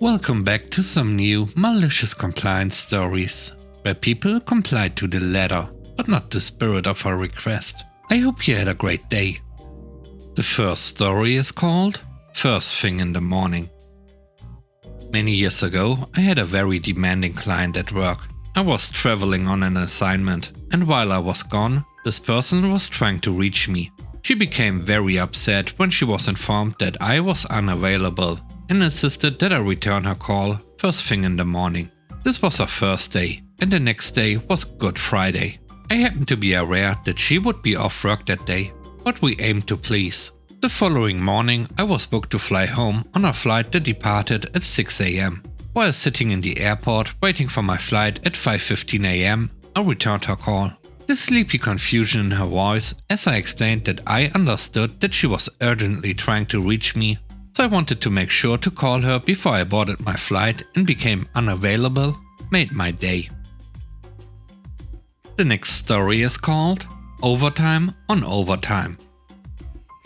Welcome back to some new malicious compliance stories, where people complied to the letter, but not the spirit of our request. I hope you had a great day. The first story is called First Thing in the Morning. Many years ago, I had a very demanding client at work. I was traveling on an assignment, and while I was gone, this person was trying to reach me. She became very upset when she was informed that I was unavailable and insisted that I return her call first thing in the morning. This was her first day, and the next day was Good Friday. I happened to be aware that she would be off work that day, but we aimed to please. The following morning, I was booked to fly home on a flight that departed at 6 AM. While sitting in the airport waiting for my flight at 5:15 AM, I returned her call. The sleepy confusion in her voice as I explained that I understood that she was urgently trying to reach me, so I wanted to make sure to call her before I boarded my flight and became unavailable, made my day. The next story is called Overtime on Overtime.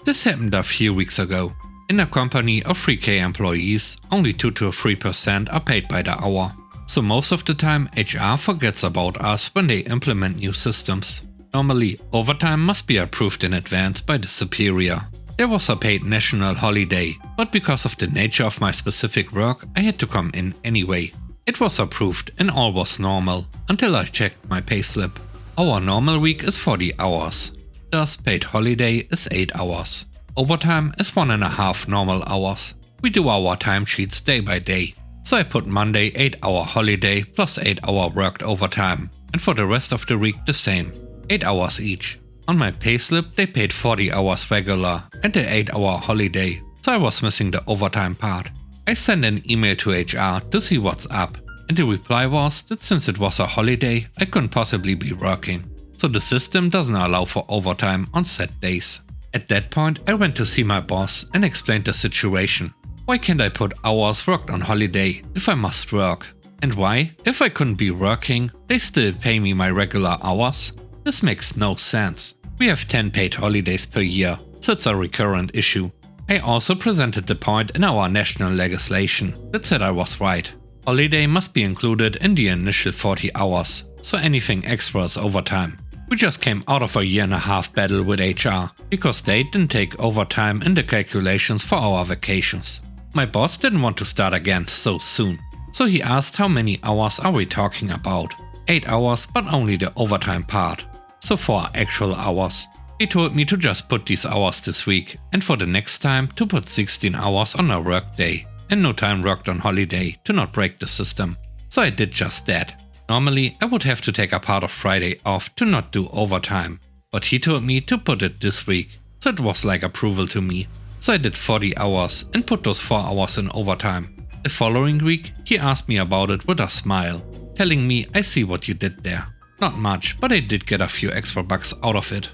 This happened a few weeks ago. In a company of 3K employees, only 2 to 3% are paid by the hour. So most of the time HR forgets about us when they implement new systems. Normally, overtime must be approved in advance by the superior. There was a paid national holiday, but because of the nature of my specific work, I had to come in anyway. It was approved and all was normal, until I checked my payslip. Our normal week is 40 hours. Thus, paid holiday is 8 hours. Overtime is 1.5 normal hours. We do our timesheets day by day. So I put Monday 8-hour holiday plus 8-hour worked overtime, and for the rest of the week the same, 8 hours each. On my payslip they paid 40 hours regular and the 8-hour holiday, so I was missing the overtime part. I sent an email to HR to see what's up, and the reply was that since it was a holiday I couldn't possibly be working, so the system doesn't allow for overtime on set days. At that point I went to see my boss and explained the situation. Why can't I put hours worked on holiday if I must work? And why, if I couldn't be working, they still pay me my regular hours? This makes no sense. We have 10 paid holidays per year, so it's a recurrent issue. I also presented the point in our national legislation that said I was right. Holiday must be included in the initial 40 hours, so anything extra is overtime. We just came out of a 1.5 year battle with HR, because they didn't take overtime in the calculations for our vacations. My boss didn't want to start again so soon, so he asked how many hours are we talking about. 8 hours, but only the overtime part, so 4 actual hours. He told me to just put these hours this week, and for the next time to put 16 hours on a work day, and no time worked on holiday to not break the system. So I did just that. Normally I would have to take a part of Friday off to not do overtime, but he told me to put it this week, so it was like approval to me. So I did 40 hours and put those 4 hours in overtime. The following week he asked me about it with a smile, telling me I see what you did there. Not much, but I did get a few extra bucks out of it.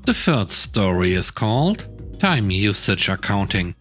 The third story is called Time Usage Accounting.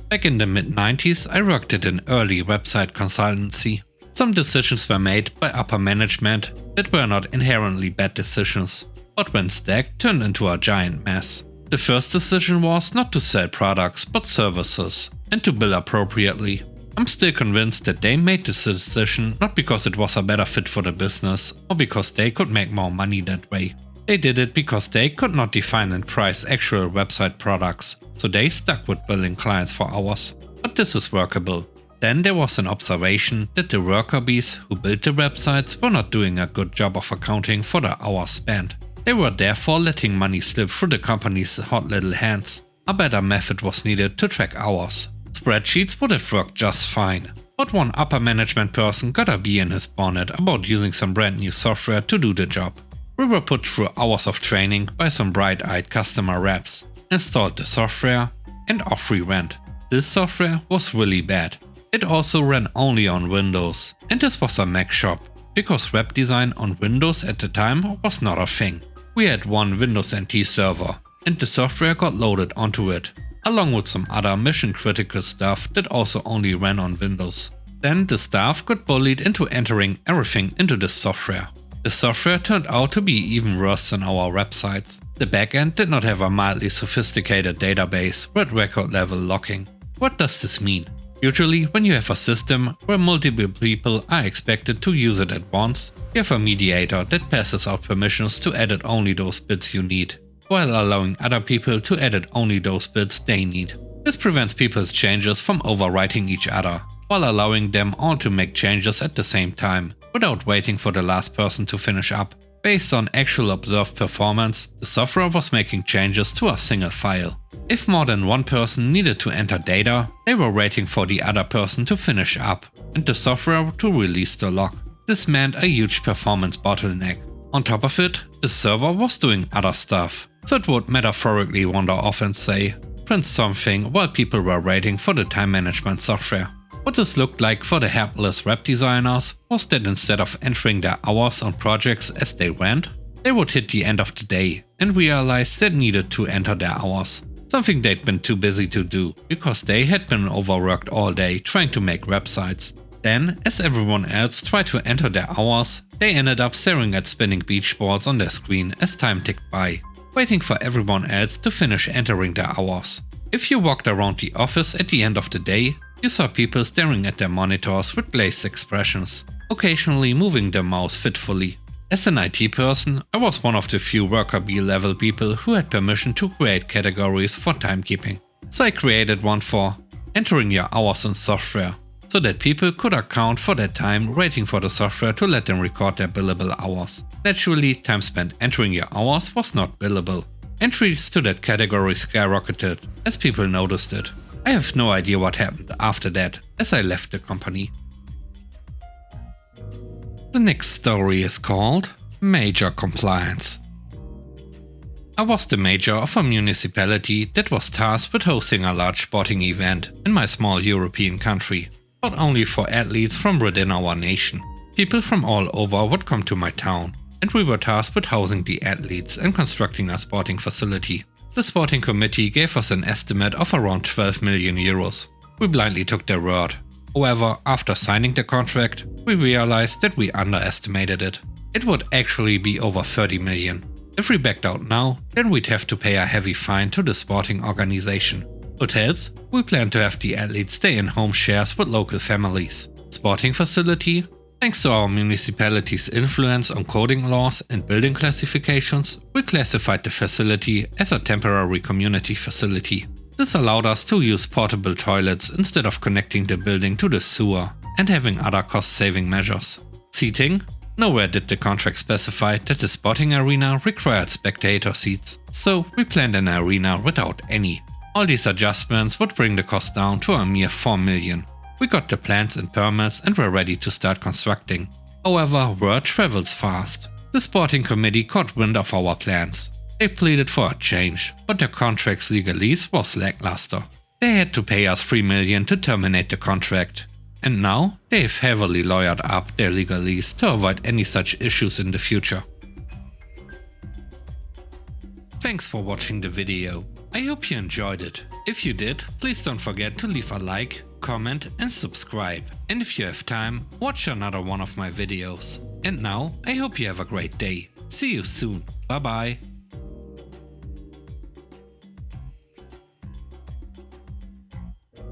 Back in the mid-90s I worked at an early website consultancy. Some decisions were made by upper management that were not inherently bad decisions, but when stacked turned into a giant mess. The first decision was not to sell products but services, and to bill appropriately. I'm still convinced that they made this decision not because it was a better fit for the business or because they could make more money that way. They did it because they could not define and price actual website products, so they stuck with billing clients for hours. But this is workable. Then there was an observation that the worker bees who built the websites were not doing a good job of accounting for the hours spent. They were therefore letting money slip through the company's hot little hands. A better method was needed to track hours. Spreadsheets would have worked just fine, but one upper management person got a bee in his bonnet about using some brand new software to do the job. We were put through hours of training by some bright-eyed customer reps, installed the software, and off we went. This software was really bad. It also ran only on Windows, and this was a Mac shop, because web design on Windows at the time was not a thing. We had one Windows NT server, and the software got loaded onto it, along with some other mission critical stuff that also only ran on Windows. Then the staff got bullied into entering everything into this software. The software turned out to be even worse than our websites. The backend did not have a mildly sophisticated database with record level locking. What does this mean? Usually, when you have a system where multiple people are expected to use it at once, you have a mediator that passes out permissions to edit only those bits you need, while allowing other people to edit only those bits they need. This prevents people's changes from overwriting each other, while allowing them all to make changes at the same time, without waiting for the last person to finish up. Based on actual observed performance, the software was making changes to a single file. If more than one person needed to enter data, they were waiting for the other person to finish up, and the software to release the lock. This meant a huge performance bottleneck. On top of it, the server was doing other stuff, so it would metaphorically wander off and say, print something while people were waiting for the time management software. What this looked like for the helpless web designers was that instead of entering their hours on projects as they went, they would hit the end of the day and realize they needed to enter their hours. Something they'd been too busy to do because they had been overworked all day trying to make websites. Then, as everyone else tried to enter their hours, they ended up staring at spinning beach balls on their screen as time ticked by, waiting for everyone else to finish entering their hours. If you walked around the office at the end of the day, you saw people staring at their monitors with glazed expressions, occasionally moving their mouse fitfully. As an IT person, I was one of the few worker bee level people who had permission to create categories for timekeeping. So I created one for entering your hours in software, so that people could account for their time waiting for the software to let them record their billable hours. Naturally, time spent entering your hours was not billable. Entries to that category skyrocketed as people noticed it. I have no idea what happened after that, as I left the company. The next story is called Malicious Compliance. I was the mayor of a municipality that was tasked with hosting a large sporting event in my small European country, but only for athletes from within our nation. People from all over would come to my town, and we were tasked with housing the athletes and constructing a sporting facility. The sporting committee gave us an estimate of around 12 million euros. We blindly took their word. However, after signing the contract, we realized that we underestimated it. It would actually be over 30 million. If we backed out now, then we'd have to pay a heavy fine to the sporting organization. Hotels? We plan to have the athletes stay in home shares with local families. Sporting facility? Thanks to our municipality's influence on coding laws and building classifications, we classified the facility as a temporary community facility. This allowed us to use portable toilets instead of connecting the building to the sewer and having other cost-saving measures. Seating? Nowhere did the contract specify that the sporting arena required spectator seats, so we planned an arena without any. All these adjustments would bring the cost down to a mere 4 million. We got the plans and permits and were ready to start constructing. However, word travels fast. The sporting committee caught wind of our plans. They pleaded for a change, but their contract's legalese was lackluster. They had to pay us 3 million to terminate the contract. And now, they've heavily lawyered up their legalese to avoid any such issues in the future. Thanks for watching the video. I hope you enjoyed it. If you did, please don't forget to leave a like, comment and subscribe. And if you have time, watch another one of my videos. And now, I hope you have a great day. See you soon. Bye bye.